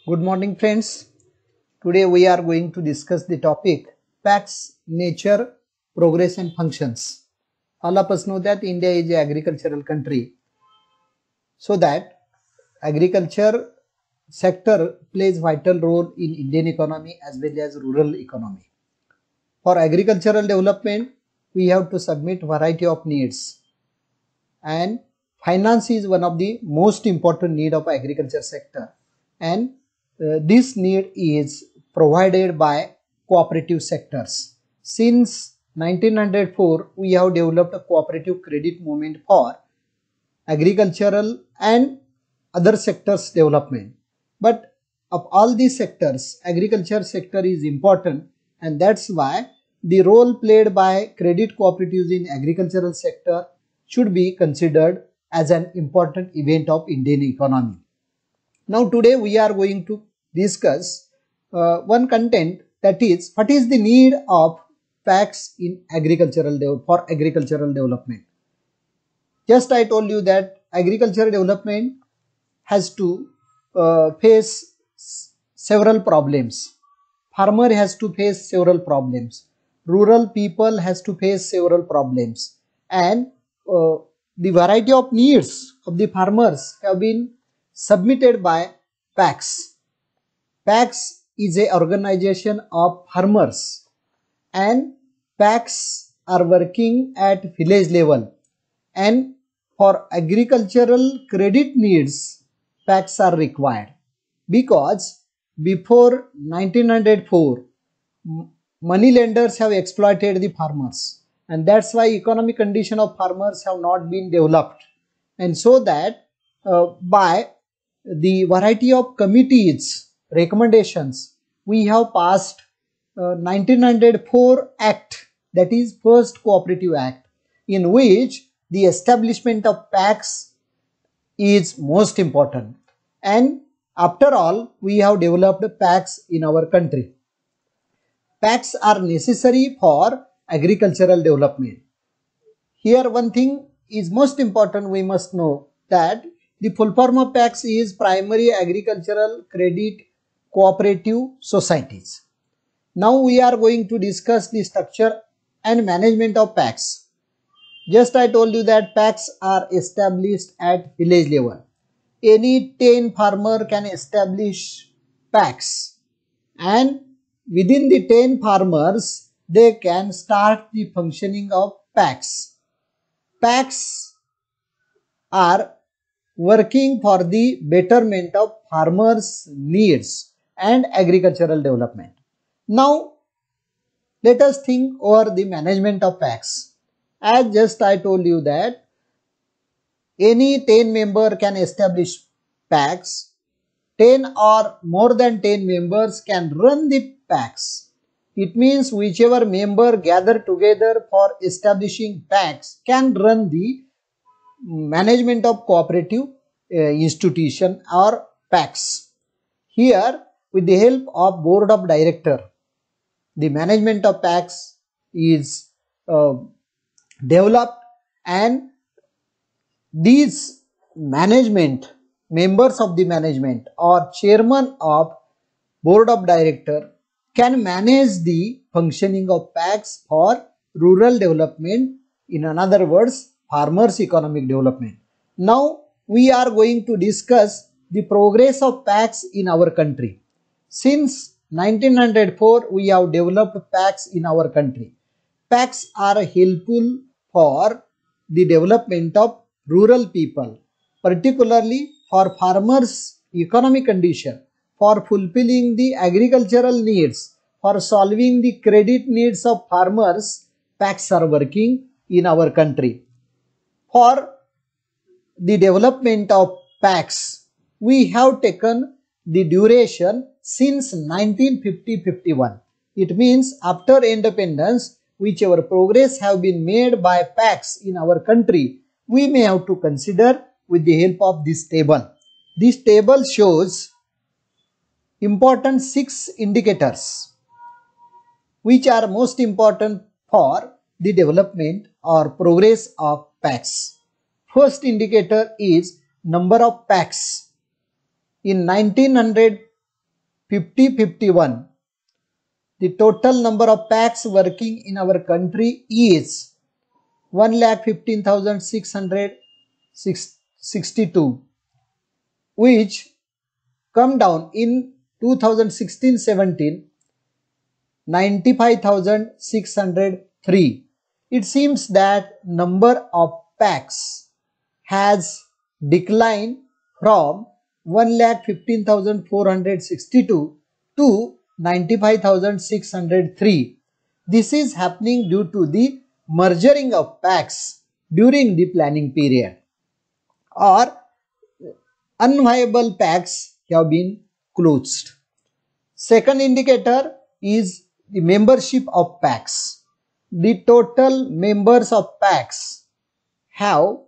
Good morning friends. Today we are going to discuss the topic PACS, nature, progress and functions. All of us know that India is an agricultural country. So that agriculture sector plays vital role in Indian economy as well as rural economy. For agricultural development, we have to submit variety of needs, and finance is one of the most important need of agriculture sector, and this need is provided by cooperative sectors. Since 1904, we have developed a cooperative credit movement for agricultural and other sectors development. But of all these sectors, agriculture sector is important, and that's why the role played by credit cooperatives in agricultural sector should be considered as an important event of Indian economy. Now today we are going to discuss one content, that is what is the need of PACS in for agricultural development. Just I told you that agricultural development has to face several problems. Farmer has to face several problems. Rural people has to face several problems, and the variety of needs of the farmers have been submitted by PACS. PACS is a organization of farmers, and PACS are working at village level, and for agricultural credit needs PACS are required, because before 1904 money lenders have exploited the farmers, and that's why economic condition of farmers have not been developed. And so that by the variety of committees recommendations, we have passed 1904 Act, that is first cooperative act, in which the establishment of PACS is most important. And after all, we have developed PACS in our country. PACS are necessary for agricultural development. Here one thing is most important, we must know that the full form of PACS is Primary Agricultural Credit Cooperative Societies. Now we are going to discuss the structure and management of PACS. Just I told you that PACS are established at village level. Any 10 farmer can establish PACS, and within the 10 farmers they can start the functioning of PACS. PACS are working for the betterment of farmers' needs and agricultural development. Now let us think over the management of PACS. As just I told you that any 10 member can establish PACS. 10 or more than 10 members can run the PACS. It means whichever member gather together for establishing PACS can run the management of cooperative institution or PACS. Here, with the help of board of director, the management of PACS is developed, and these members of the management or chairman of board of director can manage the functioning of PACS for rural development, in another words farmers' economic development. Now we are going to discuss the progress of PACS in our country. Since 1904 we have developed PACS in our country. PACS are helpful for the development of rural people, particularly for farmers' economic condition, for fulfilling the agricultural needs, for solving the credit needs of farmers. PACS are working in our country. For the development of PACS, we have taken the duration since 1950-51. It means after independence, whichever progress have been made by PACS in our country, we may have to consider with the help of this table. This table shows important 6 indicators which are most important for the development or progress of PACS. First indicator is number of PACS. In 1900 50-51, the total number of PACs working in our country is 1,15,662, which come down in 2016-17 95,603. It seems that number of PACs has declined from 1,15,462 to 95,603. This is happening due to the mergering of PACs during the planning period, or unviable PACs have been closed. Second indicator is the membership of PACs. The total members of PACs have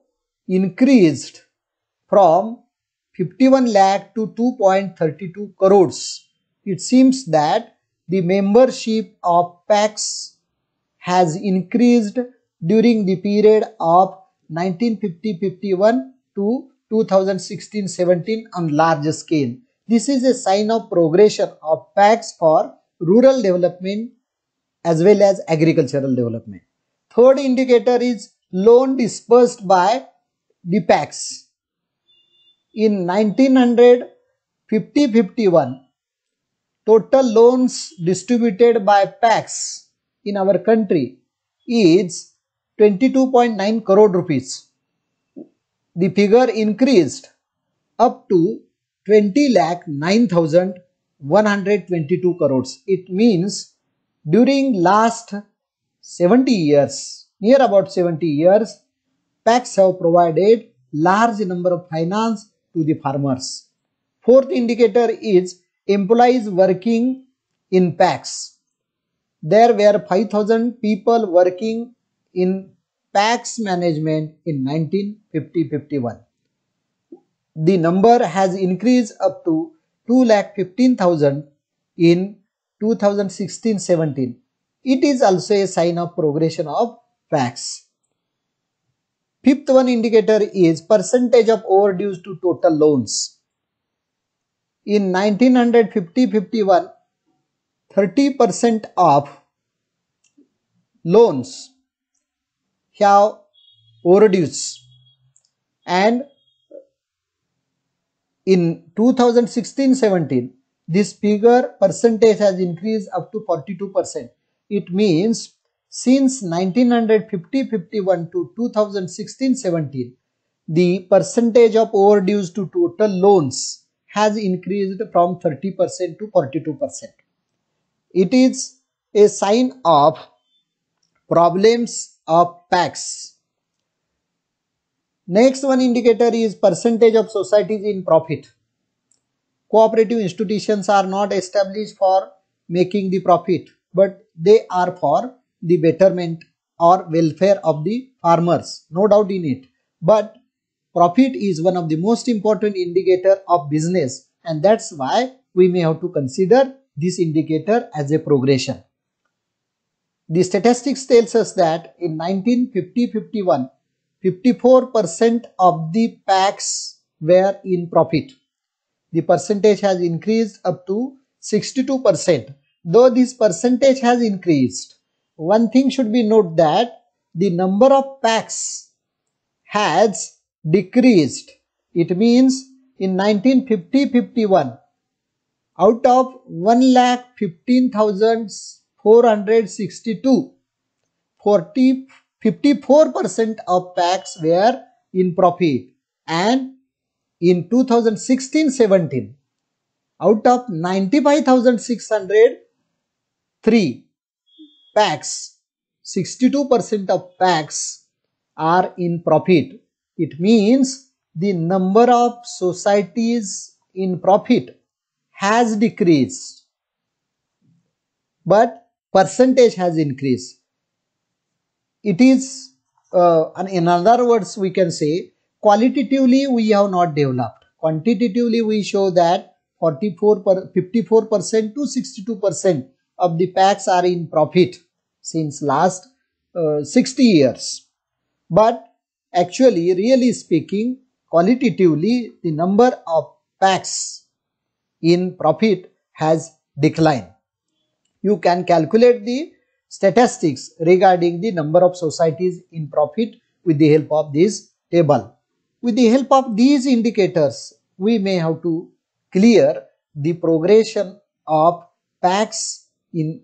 increased from 51 lakh to 2.32 crores. It seems that the membership of PACs has increased during the period of 1950-51 to 2016-17 on large scale. This is a sign of progression of PACs for rural development as well as agricultural development. Third indicator is loan disbursed by the PACs. In 1950-51, total loans distributed by PACs in our country is 22.9 crore rupees. The figure increased up to 20,09,122 crores. It means during last 70 years, near about 70 years, PACs have provided large number of finance to the farmers. Fourth indicator is employees working in PACs. There were 5,000 people working in PACs management in 1950-51. The number has increased up to 2,15,000 in 2016-17. It is also a sign of progression of PACs. Fifth one indicator is percentage of overdues to total loans. In 1950-51, 30% of loans have overdues, and in 2016-17 this figure percentage has increased up to 42%. It means since 1950-51 to 2016-17 the percentage of overdues to total loans has increased from 30% to 42%. It is a sign of problems of PACs. Next one indicator is percentage of societies in profit. Cooperative institutions are not established for making the profit, but they are for the betterment or welfare of the farmers, no doubt in it. But profit is one of the most important indicator of business, and that's why we may have to consider this indicator as a progression. The statistics tells us that in 1950-51, 54% of the PACs were in profit. The percentage has increased up to 62%. Though this percentage has increased, one thing should be noted that the number of PACs has decreased. It means in 1950-51, out of 1,15,462, 54% of PACs were in profit, and in 2016-17, out of 95,603 PACs, 62% of PACs are in profit. It means the number of societies in profit has decreased, but percentage has increased. It is, in other words, we can say qualitatively we have not developed. Quantitatively we show that 54% to 62% of the PACs are in profit since last 60 years. But actually, really speaking, qualitatively the number of PACs in profit has declined. You can calculate the statistics regarding the number of societies in profit with the help of this table. With the help of these indicators, we may have to clear the progression of PAX in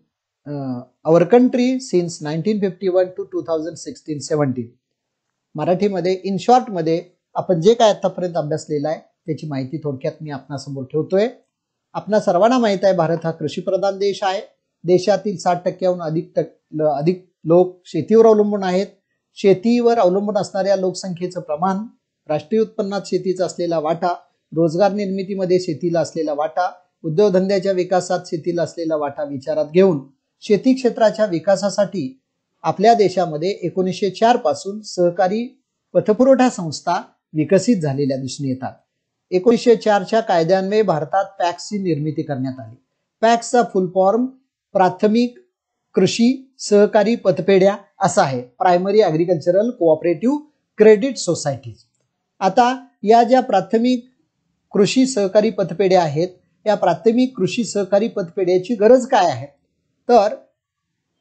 our country since 1951 to 2016-17. मराठीमध्ये in short मध्ये आपण जे काय आतापर्यंत अभ्यासलेलं आहे त्याची माहिती थोडक्यात मी आपणासमोर ठेवतोय. आपणा सर्वांना माहित आहे भारत हा कृषीप्रधान देश आहे. देशातील 60% अधिक लोक शेतीवर अवलंबून आहेत. शेतीवर अवलंबून असणाऱ्या लोकसंख्येचं प्रमाण, राष्ट्रीय उत्पन्नात शेतीचा असलेला वाटा, रोजगार निर्मितीमध्ये शेतीला असलेला वाटा, उद्योगधंद्याच्या विकासात शेतीला असलेला वाटा विचारात घेऊन शेती क्षेत्राच्या विकासासाठी आपल्या देशामध्ये 1904 पासून सहकारी पतपुरवठा संस्था विकसित झालेल्या दिसून येतात. 1904 च्या कायद्यान्वये भारतात पॅक्सची निर्मिती करण्यात आली. पॅक्सचा फुल फॉर्म प्राथमिक कृषी सहकारी पतपेढ्या असा आहे, primary agricultural cooperative credit societies. आता या ज्या प्राथमिक कृषी सहकारी पतपेढ्या आहेत, या प्राथमिक कृषी सहकारी पतपेढ्याची गरज काय आहे, तर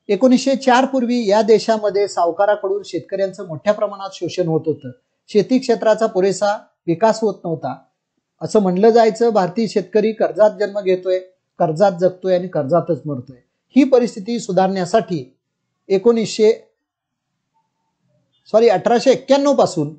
1904 पूर्वी या देशामध्ये सावकाराकडून शेतकऱ्यांचं मोठ्या प्रमाणात शोषण होत होतं. शेती क्षेत्राचा पुरेसा विकास होत नव्हता. असं म्हणलं जायचं भारतीय शेतकरी कर्जात जन्म घेतोय, कर्जात जगतोय आणि कर्जातच मरतोय. ही परिस्थिती सुधारण्यासाठी 1891 पासून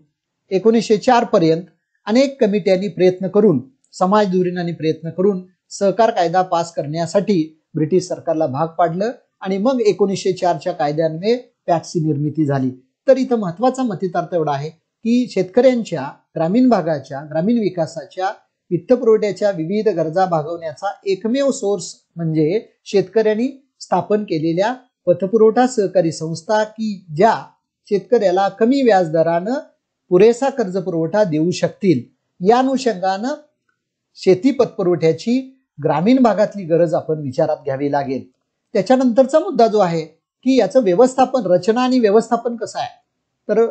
1904 पर्यंत अनेक कमिट्यांनी प्रयत्न करून, समाज धोरणांनी प्रयत्न करून सहकार कायदा पास करण्यासाठी ब्रिटिश सरकारला भाग पाडलं आणि मग 1904 च्या कायद्यान्वये पॅक्सची निर्मिती झाली. तर इथं महत्वाचा मतितार्थ एवढा आहे की शेतकऱ्यांच्या ग्रामीण भागाच्या ग्रामीण विकासाच्या वित्तपुरवठ्याच्या विविध गरजा भागवण्याचा एकमेव सोर्स म्हणजे शेतकऱ्यांनी स्थापन केलेल्या पतपुरवठा सहकारी संस्था, की ज्या शेतकऱ्याला कमी व्याज दरानं पुरेसा कर्ज पुरवठा देऊ शकतील. या अनुषंगानं शेती पतपुरवठ्याची ग्रामीण भागातली गरज आपण विचारात घ्यावी लागेल. त्याच्यानंतरचा मुद्दा जो आहे की याचं व्यवस्थापन, रचना आणि व्यवस्थापन कसं आहे, तर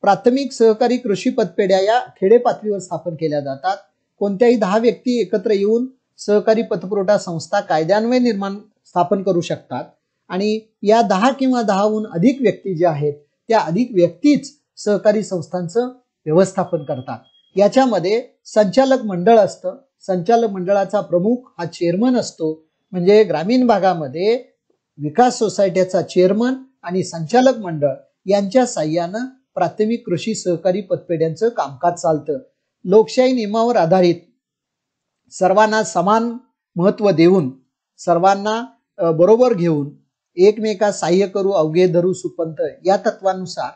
प्राथमिक सहकारी कृषी पतपेढ्या या खेडे पातळीवर स्थापन केल्या जातात. कोणत्याही 10 व्यक्ती एकत्र येऊन सहकारी पतपुरवठा संस्था कायद्यान्वये स्थापन करू शकतात आणि या 10 किंवा 10हून अधिक व्यक्ती ज्या आहेत त्या अधिक व्यक्तीच सहकारी संस्थांचं व्यवस्थापन करतात. याच्यामध्ये संचालक मंडळ असतं. संचालक मंडळाचा प्रमुख हा चेअरमन असतो. म्हणजे ग्रामीण भागामध्ये विकास सोसायटीचा चेअरमन आणि संचालक मंडळ यांच्या साह्यानं प्राथमिक कृषी सहकारी पतपेढ्यांचं कामकाज चालतं. लोकशाही नियमावर आधारित सर्वांना समान महत्त्व देऊन, सर्वांना बरोबर घेऊन, एकमेकास सहाय्य करू अवघे धरू सुपंत या तत्वानुसार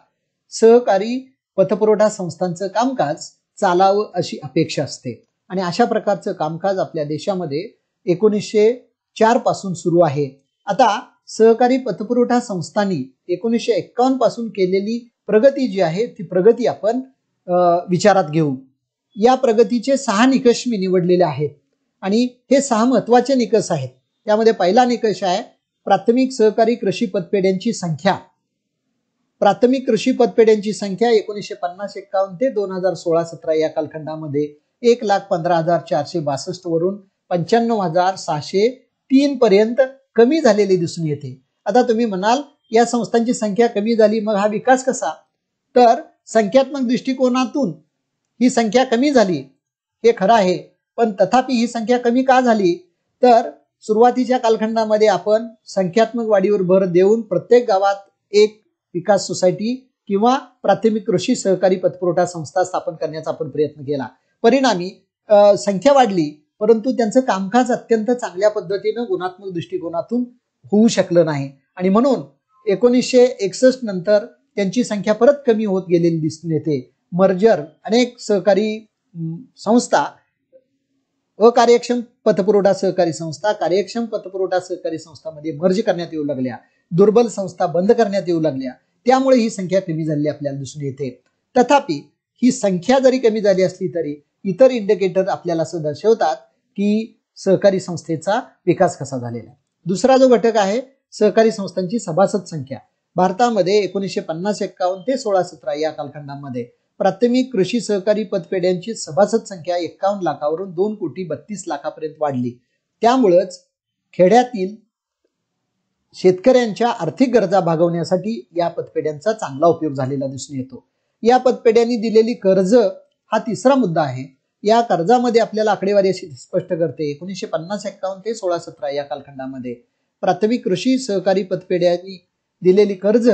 सहकारी पतपुरवठा संस्थांचं कामकाज चालावं अशी अपेक्षा असते. आणि अशा प्रकारचं कामकाज आपल्या देशामध्ये 1904 पासून सुरू आहे. आता सहकारी पतपुरवठा संस्थांनी 1951 पासून केलेली प्रगती जी आहे ती प्रगती आपण विचारात घेऊ. या प्रगतीचे 6 निकष मी निवडलेले आहेत आणि हे 6 महत्वाचे निकष आहेत. त्यामध्ये पहिला निकष आहे प्राथमिक सहकारी कृषी पतपेढ्यांची संख्या. प्राथमिक कृषी पतपेढ्यांची संख्या 1950-51 ते 2016-17 या कालखंडामध्ये 1,15,462 वरून 95,603 पर्यंत कमी झालेली दिसून येते. आता तुम्ही म्हणाल या संस्थांची संख्या कमी झाली, मग हा विकास कसा? तर संख्यात्मक दृष्टिकोनातून ही संख्या कमी झाली हे खरं आहे, पण तथापि ही संख्या कमी का झाली? तर सुरुवातीच्या कालखंडामध्ये आपण संख्यात्मक वाढीवर भर देऊन प्रत्येक गावात एक विकास सोसायटी किंवा प्राथमिक कृषी सहकारी पतपुरवठा संस्था स्थापन करण्याचा आपण प्रयत्न केला. परिणामी संख्या वाढली, परंतु त्यांचं कामकाज अत्यंत चांगल्या पद्धतीनं गुणात्मक दृष्टिकोनातून होऊ शकलं नाही आणि म्हणून 1961 नंतर त्यांची संख्या परत कमी होत गेलेली दिसून येते. मर्जर, अनेक सहकारी संस्था अकार्यक्षम पतपुरवठा सहकारी संस्था कार्यक्षम पतपुरवठा सहकारी संस्थांमध्ये मर्ज करण्यात येऊ लागल्या, दुर्बल संस्था बंद करण्यात येऊ लागल्या. त्यामुळे ही संख्या कमी झाली आपल्याला दिसून येते. तथापि ही संख्या जरी कमी झाली असली तरी इतर इंडिकेटर आपल्याला असं दर्शवतात की सहकारी संस्थेचा विकास कसा झालेला. दुसरा जो घटक आहे सहकारी संस्थांची सभासद संख्या. भारतामध्ये 1950-51 ते 16-17 या कालखंडामध्ये प्राथमिक कृषी सहकारी पतपेढ्यांची सभासद संख्या 51 लाखावरून 2,32,00,000 पर्यंत वाढली. त्यामुळेच खेड्यातील शेतकऱ्यांच्या आर्थिक गरजा भागवण्यासाठी या पतपेढ्यांचा चांगला उपयोग झालेला दिसून येतो. या पतपेढ्यांनी दिलेली कर्ज हा तिसरा मुद्दा आहे. या कर्जामध्ये आपल्याला आकडेवारी अशी स्पष्ट करते 1950-51 ते 16-17 या कालखंडामध्ये प्राथमिक कृषी सहकारी पतपेढ्यांनी दिलेली कर्ज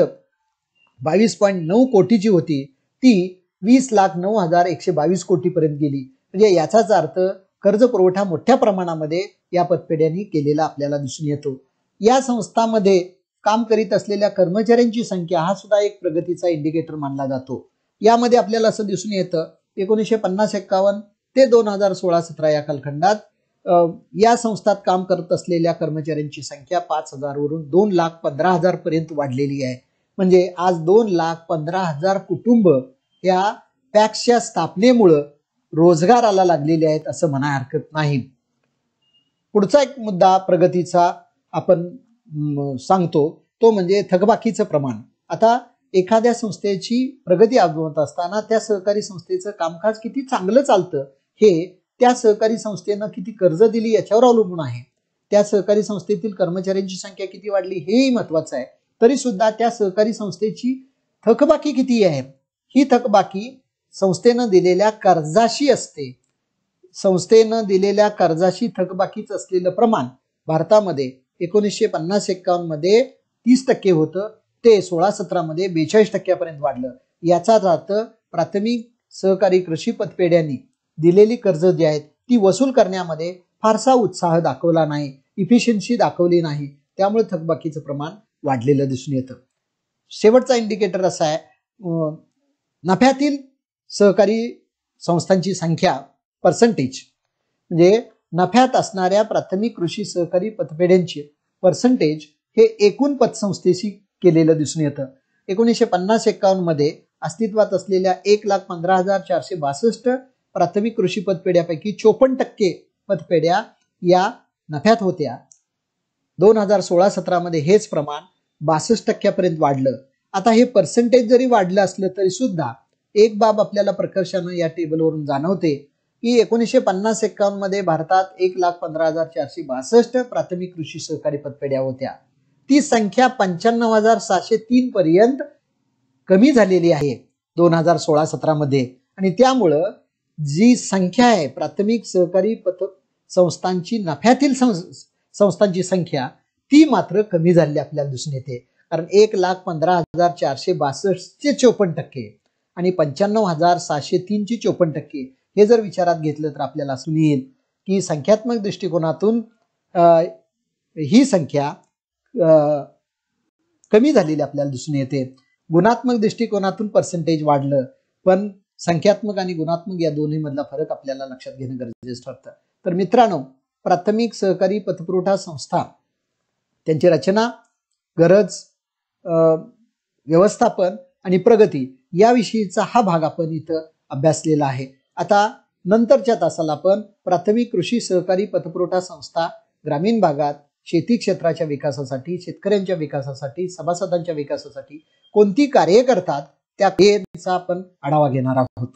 22.9 कोटीची होती, ती 20,09,122 कोटी पर्यंत गेली. म्हणजे याचाच अर्थ कर्ज पुरवठा मोठ्या प्रमाणामध्ये या पतपेढ्यांनी केलेला आपल्याला दिसून येतो. या संस्थांमध्ये काम करीत असलेल्या कर्मचाऱ्यांची संख्या हा सुद्धा एक प्रगतीचा इंडिकेटर मानला जातो. यामध्ये आपल्याला असं दिसून येतं 1950-51 ते 2016-17 या कालखंडात या संस्थात काम करत असलेल्या कर्मचाऱ्यांची संख्या 5,000 वरून 2,15,000 पर्यंत वाढलेली आहे. म्हणजे आज 2,15,000 कुटुंब या पॅक्सच्या स्थापनेमुळे रोजगाराला लागलेले आहेत असं म्हणायला हरकत नाही. पुढचा एक मुद्दा प्रगतीचा आपण सांगतो तो म्हणजे थकबाकीचं प्रमाण. आता एखाद्या संस्थेची प्रगती अनुभवत असताना त्या सहकारी संस्थेचं कामकाज किती चांगलं चालतं हे त्या सहकारी संस्थेनं किती कर्ज दिली याच्यावर अवलंबून आहे. त्या सहकारी संस्थेतील कर्मचाऱ्यांची संख्या किती वाढली हेही महत्वाचं आहे. तरी सुद्धा त्या सहकारी संस्थेची थकबाकी किती आहे ही थकबाकी संस्थेनं दिलेल्या कर्जाशी असते. संस्थेनं दिलेल्या कर्जाशी थकबाकीच असलेलं प्रमाण भारतामध्ये 1950-51 मध्ये 30% होतं, ते 16-17 मध्ये 42% पर्यंत वाढलं. याचाच अर्थ प्राथमिक सहकारी कृषी पतपेढ्यांनी दिलेली कर्ज जी आहेत ती वसूल करण्यामध्ये फारसा उत्साह दाखवला नाही, इफिशियन्सी दाखवली नाही, त्यामुळे थकबाकीचं प्रमाण वाढलेलं दिसून येतं. शेवटचा इंडिकेटर असा आहे नफ्यातील सहकारी संस्थांची संख्या पर्सेंटेज, म्हणजे नफ्यात असणाऱ्या प्राथमिक कृषी सहकारी पतपेढ्यांचे पर्सेंटेज हे एकूण पतसंस्थेशी केलेलं दिसून येतं. 1950-51 मध्ये अस्तित्वात असलेल्या 1,15,462 प्राथमिक कृषी पतपेढ्यापैकी 54% पतपेढ्या या नफ्यात होत्या. 2016-17 मध्ये हेच प्रमाण 62% पर्यंत वाढलं. आता हे पर्सेंटेज जरी वाढलं असलं तरी सुद्धा एक बाब आपल्याला प्रकर्षानं या टेबलवरून जाणवते की 1950-51 मध्ये भारतात 1,15,462 प्राथमिक कृषी सहकारी पतपेढ्या होत्या. ती संख्या 95,703 पर्यंत कमी झालेली आहे 2016-17 मध्ये. आणि त्यामुळं जी संख्या आहे प्राथमिक सहकारी पत संस्थांची नफ्यातील संस्थांची संख्या ती मात्र कमी झालेली आपल्याला दिसून येते. कारण 1,15,462 चे 54% आणि 95,703 ची 54% हे जर विचारात घेतलं तर आपल्याला असं येईल की संख्यात्मक दृष्टिकोनातून ही संख्या कमी झालेली आपल्याला दिसून येते. गुणात्मक दृष्टिकोनातून पर्सेंटेज वाढलं, पण संख्यात्मक आणि गुणात्मक या दोन्ही मधला फरक आपल्याला लक्षात घेणं गरजेचं ठरतं. तर मित्रांनो, प्राथमिक सहकारी पतपुरवठा संस्था, त्यांची रचना, गरज, व्यवस्थापन आणि प्रगती याविषयीचा हा भाग आपण इथं अभ्यासलेला आहे. आता नंतरच्या तासाला आपण प्राथमिक कृषी सहकारी पतपुरवठा संस्था ग्रामीण भागात शेती क्षेत्राच्या विकासासाठी, शेतकऱ्यांच्या विकासासाठी, सभासदांच्या विकासासाठी कोणती कार्य करतात त्या आपण आढावा घेणार आहोत.